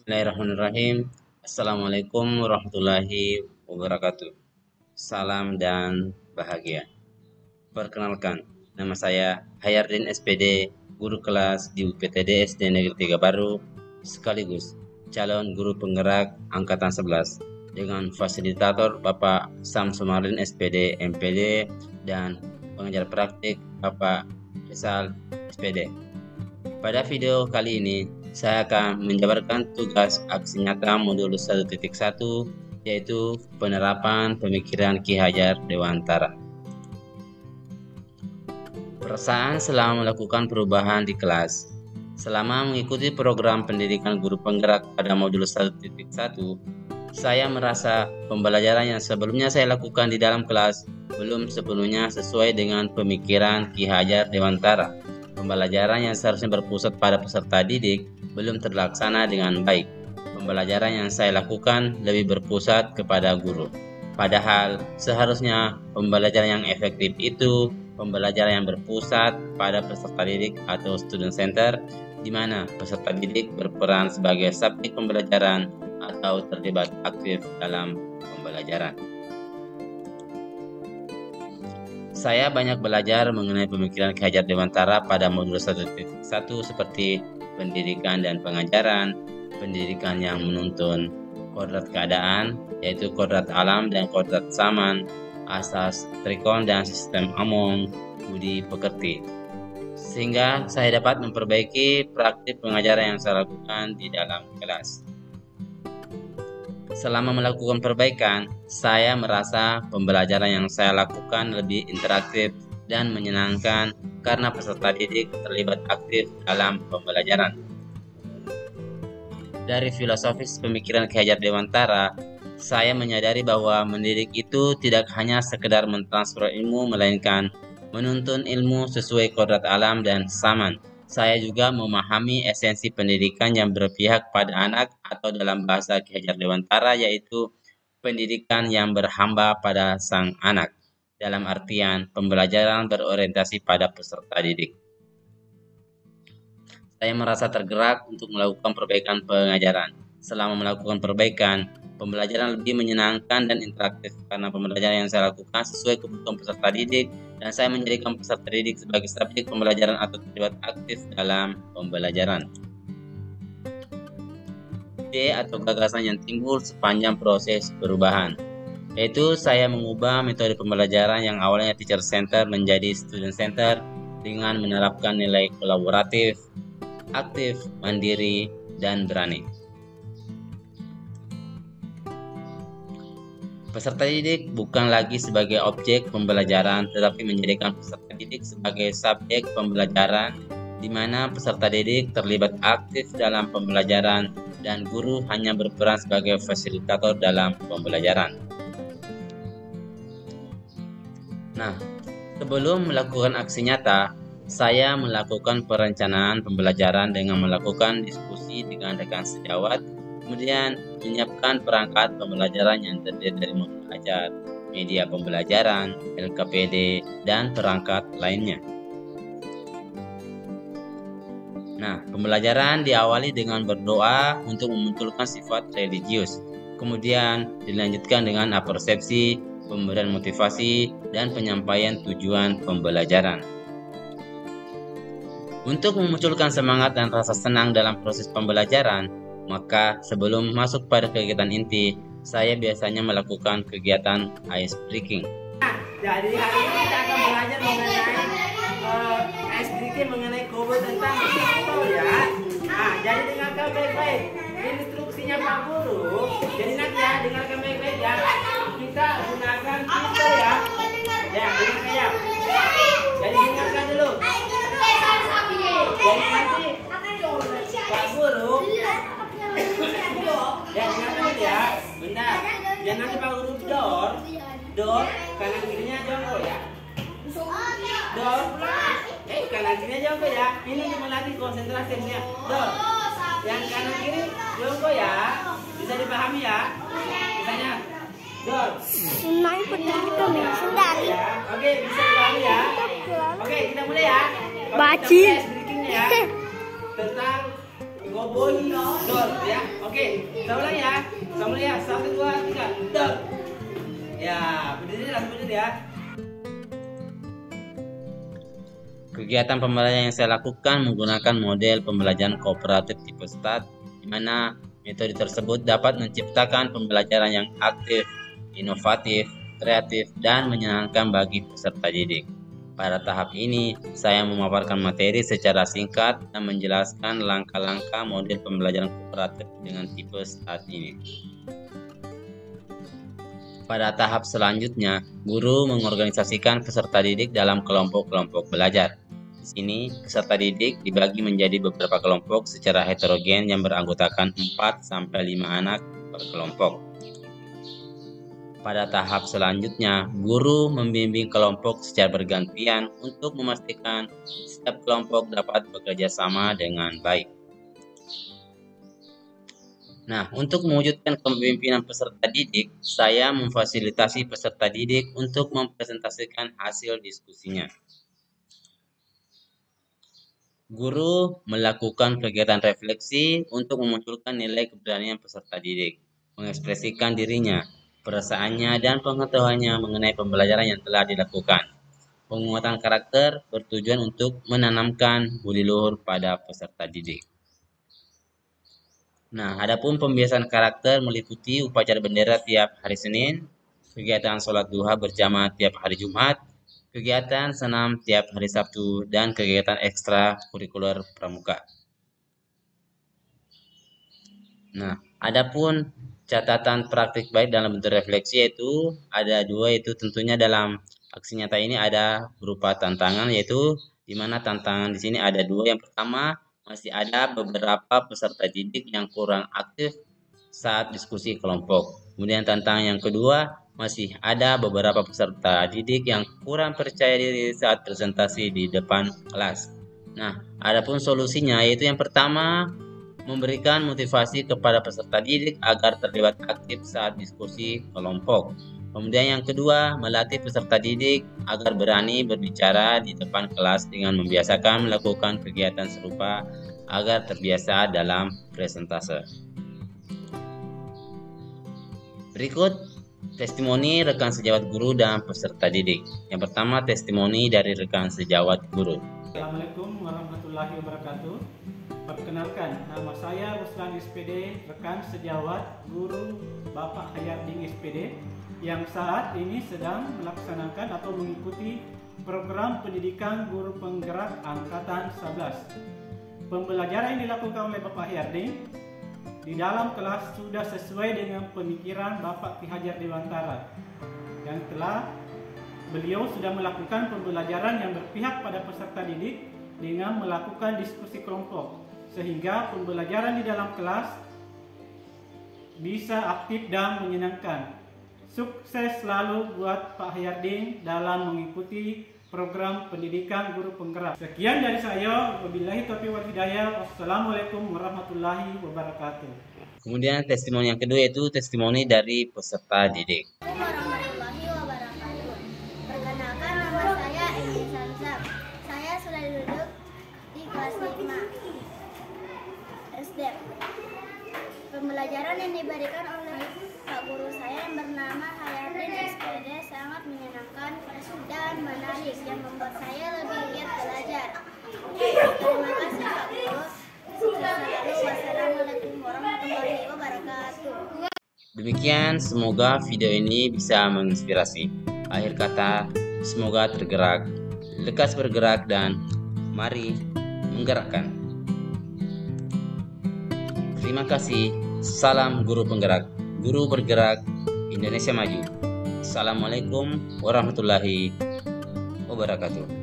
Bismillahirrahmanirrahim. Assalamualaikum warahmatullahi wabarakatuh. Salam dan bahagia. Perkenalkan, nama saya Hayardin SPD, guru kelas di UPTD SD Negeri 3 Baru, sekaligus calon guru penggerak Angkatan 11, dengan fasilitator Bapak Samsumarin SPD MPD dan pengajar praktik Bapak Rizal SPD. Pada video kali ini, saya akan menjabarkan tugas aksi nyata modul 1.1, yaitu penerapan pemikiran Ki Hajar Dewantara. Perasaan selama melakukan perubahan di kelas. Selama mengikuti program pendidikan guru penggerak pada modul 1.1, saya merasa pembelajaran yang sebelumnya saya lakukan di dalam kelas belum sepenuhnya sesuai dengan pemikiran Ki Hajar Dewantara. Pembelajaran yang seharusnya berpusat pada peserta didik belum terlaksana dengan baik. Pembelajaran yang saya lakukan lebih berpusat kepada guru. Padahal seharusnya pembelajaran yang efektif itu pembelajaran yang berpusat pada peserta didik atau student center, di mana peserta didik berperan sebagai subjek pembelajaran atau terlibat aktif dalam pembelajaran. Saya banyak belajar mengenai pemikiran Ki Hajar Dewantara pada modul 1.1 seperti pendidikan dan pengajaran, pendidikan yang menuntun kodrat keadaan, yaitu kodrat alam dan kodrat zaman, asas trikon dan sistem Among, budi pekerti. Sehingga saya dapat memperbaiki praktik pengajaran yang saya lakukan di dalam kelas. Selama melakukan perbaikan, saya merasa pembelajaran yang saya lakukan lebih interaktif dan menyenangkan karena peserta didik terlibat aktif dalam pembelajaran. Dari filosofis pemikiran Ki Hajar Dewantara, saya menyadari bahwa mendidik itu tidak hanya sekedar mentransfer ilmu, melainkan menuntun ilmu sesuai kodrat alam dan zaman. Saya juga memahami esensi pendidikan yang berpihak pada anak, atau dalam bahasa Ki Hajar Dewantara yaitu pendidikan yang berhamba pada sang anak, dalam artian pembelajaran berorientasi pada peserta didik. Saya merasa tergerak untuk melakukan perbaikan pengajaran. Selama melakukan perbaikan, pembelajaran lebih menyenangkan dan interaktif karena pembelajaran yang saya lakukan sesuai kebutuhan peserta didik, dan saya menjadikan peserta didik sebagai subjek pembelajaran atau terlibat aktif dalam pembelajaran. Ide atau gagasan yang timbul sepanjang proses perubahan, yaitu saya mengubah metode pembelajaran yang awalnya teacher center menjadi student center dengan menerapkan nilai kolaboratif, aktif, mandiri, dan berani. Peserta didik bukan lagi sebagai objek pembelajaran, tetapi menjadikan peserta didik sebagai subjek pembelajaran, di mana peserta didik terlibat aktif dalam pembelajaran dan guru hanya berperan sebagai fasilitator dalam pembelajaran. Nah, sebelum melakukan aksi nyata, saya melakukan perencanaan pembelajaran dengan melakukan diskusi dengan rekan sejawat, kemudian menyiapkan perangkat pembelajaran yang terdiri dari modul ajar, media pembelajaran, LKPD, dan perangkat lainnya. Nah, pembelajaran diawali dengan berdoa untuk memunculkan sifat religius, kemudian dilanjutkan dengan apersepsi, pemberian motivasi, dan penyampaian tujuan pembelajaran. Untuk memunculkan semangat dan rasa senang dalam proses pembelajaran, maka sebelum masuk pada kegiatan inti, saya biasanya melakukan kegiatan ice breaking. Jadi hari ini kita akan belajar mengenai ice breaking, mengenai kobo tentang pistol ya. Nah, jadi dengarkan baik-baik instruksinya Pak Guru. Jadi nanti ya, dengarkan baik-baik ya. Kita gunakan pistol ya. Ya, dengarkan ya. Jadi dengarkan dulu. Jadi nanti Pak Guru ya, dengarkan ya. Bentar. Dan nanti Pak Guru door kanan kirinya jongkok ya. Door kanan kirinya jongkok ya. Ini melatih konsentrasinya. Door yang kanan kiri jongkok ya. Bisa dipahami ya? Misalnya door. Naik betul nih sendiri. Oke, bisa dipahami ya. Oke, kita mulai ya. Baci. Ya. Tentang Gobul, dor ya. Oke, kita ulang ya. Kita mulai ya. 1, 2, 3, dor. Ya, berdiri langsung berdiri ya. Kegiatan pembelajaran yang saya lakukan menggunakan model pembelajaran kooperatif tipe START, di mana metode tersebut dapat menciptakan pembelajaran yang aktif, inovatif, kreatif, dan menyenangkan bagi peserta didik. Pada tahap ini, saya memaparkan materi secara singkat dan menjelaskan langkah-langkah model pembelajaran kooperatif dengan tipe START ini. Pada tahap selanjutnya, guru mengorganisasikan peserta didik dalam kelompok-kelompok belajar. Di sini, peserta didik dibagi menjadi beberapa kelompok secara heterogen yang beranggotakan 4-5 anak per kelompok. Pada tahap selanjutnya, guru membimbing kelompok secara bergantian untuk memastikan setiap kelompok dapat bekerja sama dengan baik. Nah, untuk mewujudkan kepemimpinan peserta didik, saya memfasilitasi peserta didik untuk mempresentasikan hasil diskusinya. Guru melakukan kegiatan refleksi untuk memunculkan nilai keberanian peserta didik, mengekspresikan dirinya, perasaannya, dan pengetahuannya mengenai pembelajaran yang telah dilakukan. Penguatan karakter bertujuan untuk menanamkan budi luhur pada peserta didik. Nah, adapun pembiasaan karakter meliputi upacara bendera tiap hari Senin, kegiatan sholat duha berjamaah tiap hari Jumat, kegiatan senam tiap hari Sabtu, dan kegiatan ekstra kurikuler pramuka. Nah, adapun catatan praktik baik dalam bentuk refleksi yaitu ada dua, yaitu tentunya dalam aksi nyata ini ada berupa tantangan, yaitu di mana tantangan di sini ada dua. Yang pertama, masih ada beberapa peserta didik yang kurang aktif saat diskusi kelompok. Kemudian tantangan yang kedua, masih ada beberapa peserta didik yang kurang percaya diri saat presentasi di depan kelas. Nah, adapun solusinya yaitu yang pertama, memberikan motivasi kepada peserta didik agar terlibat aktif saat diskusi kelompok. Kemudian yang kedua, melatih peserta didik agar berani berbicara di depan kelas dengan membiasakan melakukan kegiatan serupa agar terbiasa dalam presentase. Berikut testimoni rekan sejawat guru dan peserta didik. Yang pertama, testimoni dari rekan sejawat guru. Assalamualaikum warahmatullahi wabarakatuh. Perkenalkan, nama saya Ruslan SPD, rekan sejawat guru Bapak Hayarding SPD, yang saat ini sedang melaksanakan atau mengikuti program pendidikan guru penggerak angkatan 11. Pembelajaran yang dilakukan oleh Bapak Hayarding di dalam kelas sudah sesuai dengan pemikiran Bapak Ki Hajar Dewantara, yang beliau sudah melakukan pembelajaran yang berpihak pada peserta didik dengan melakukan diskusi kelompok, sehingga pembelajaran di dalam kelas bisa aktif dan menyenangkan. Sukses selalu buat Pak Hayarding dalam mengikuti program pendidikan guru penggerak. Sekian dari saya. Wabillahi taufiq wal hidayah. Wassalamualaikum warahmatullahi wabarakatuh. Kemudian testimoni yang kedua yaitu testimoni dari peserta didik. Warahmatullahi wabarakatuh. Perkenalkan, nama saya Eni Samsam. Saya sudah duduk di kelas 5 SD. Pembelajaran yang diberikan oleh Pak Guru saya yang bernama Hayarding SPD sangat menyenangkan dan menarik yang membuat saya lebih giat belajar. Terima kasih Pak Guru. Wassalamualaikum warahmatullahi wabarakatuh. Demikian, semoga video ini bisa menginspirasi. Akhir kata, semoga tergerak, lekas bergerak, dan mari menggerakkan. Terima kasih. Salam guru penggerak, guru bergerak, Indonesia maju. Assalamualaikum warahmatullahi wabarakatuh.